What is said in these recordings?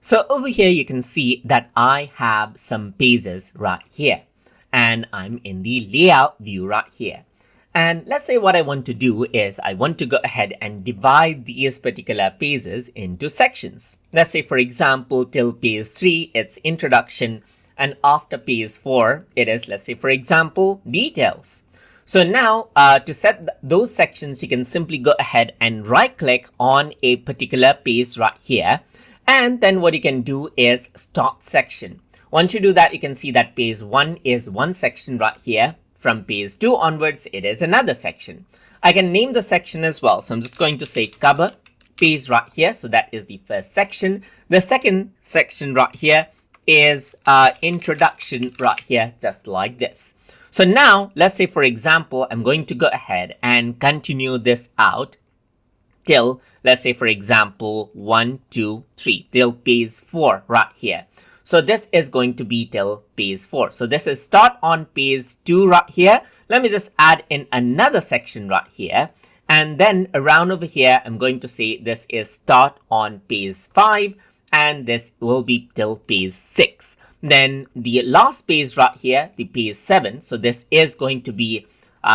So over here, you can see that I have some pages right here, and I'm in the layout view right here. And let's say what I want to do is I want to go ahead and divide these particular pages into sections. Let's say, for example, till page 3, it's introduction, and after page 4, it is, let's say, for example, details. So now to set those sections, you can simply go ahead and right click on a particular page right here. And then what you can do is start section. Once you do that, you can see that page 1 is one section right here. From page 2 onwards, it is another section. I can name the section as well. So I'm just going to say cover page right here. So that is the first section. The second section right here is introduction right here, just like this. So now, let's say, for example, I'm going to go ahead and continue this out till, let's say, for example, 1, 2, 3, till page 4 right here. So this is going to be till page 4. So this is start on page 2 right here. Let me just add in another section right here. And then around over here, I'm going to say this is start on page 5. And this will be till page 6. Then the last page right here, the page 7. So this is going to be,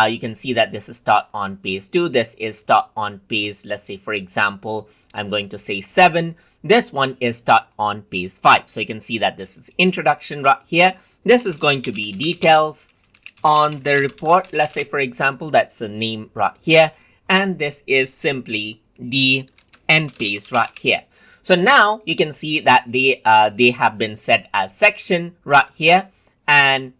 you can see that this is start on page 2. This is start on page, let's say, for example, I'm going to say 7. This one is start on page 5. So you can see that this is introduction right here. This is going to be details on the report. Let's say, for example, that's the name right here. And this is simply the end page right here. So now you can see that they have been set as section right here. And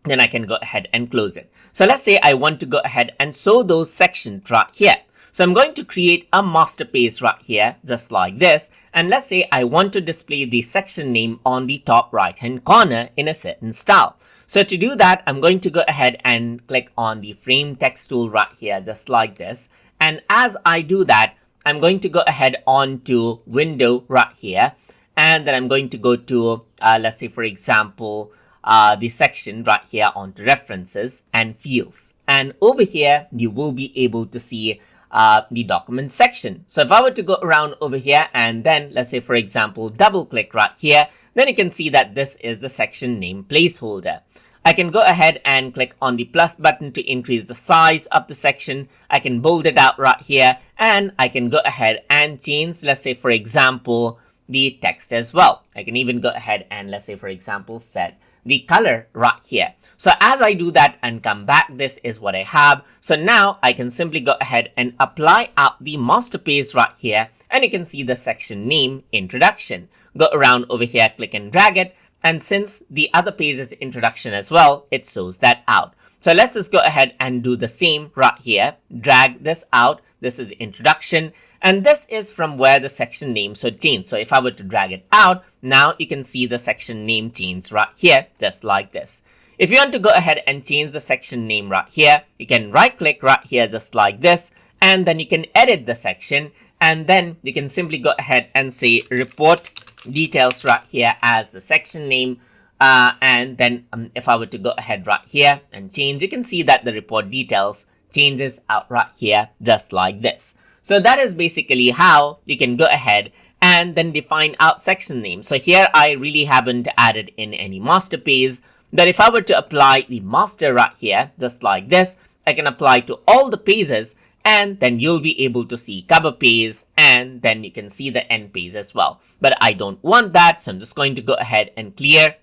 then I can go ahead and close it. So let's say I want to go ahead and show those sections right here. So I'm going to create a master page right here, just like this. And let's say I want to display the section name on the top right hand corner in a certain style. So to do that, I'm going to go ahead and click on the frame text tool right here, just like this. And as I do that, I'm going to go ahead on to window right here. And then I'm going to go to, let's say, for example, the section right here onto references and fields. And over here, you will be able to see the document section. So if I were to go around over here and then, let's say, for example, double click right here, then you can see that this is the section name placeholder. I can go ahead and click on the plus button to increase the size of the section. I can bold it out right here, and I can go ahead and change, let's say, for example, the text as well. I can even go ahead and, let's say, for example, set the color right here. So as I do that and come back, this is what I have. So now I can simply go ahead and apply out the master page right here, and you can see the section name introduction. Go around over here, click and drag it. And since the other page is introduction as well, it shows that out. So let's just go ahead and do the same right here. Drag this out. This is introduction. And this is from where the section name should change. So if I were to drag it out, now you can see the section name change right here, just like this. If you want to go ahead and change the section name right here, you can right click right here, just like this. And then you can edit the section. And then you can simply go ahead and say report details right here as the section name. And then if I were to go ahead right here and change, you can see that the report details changes out right here, just like this. So that is basically how you can go ahead and then define out section name. So here I really haven't added in any master page, but if I were to apply the master right here, just like this, I can apply to all the pages, and then you'll be able to see cover page, and then you can see the end page as well. But I don't want that, so I'm just going to go ahead and clear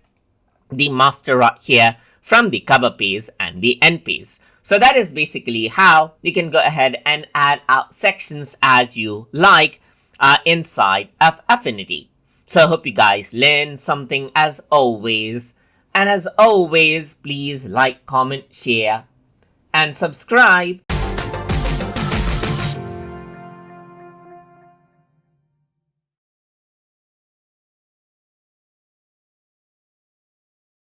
the master right here from the cover page and the end page. So that is basically how you can go ahead and add out sections as you like inside of Affinity. So I hope you guys learned something as always. And as always, please like, comment, share, and subscribe.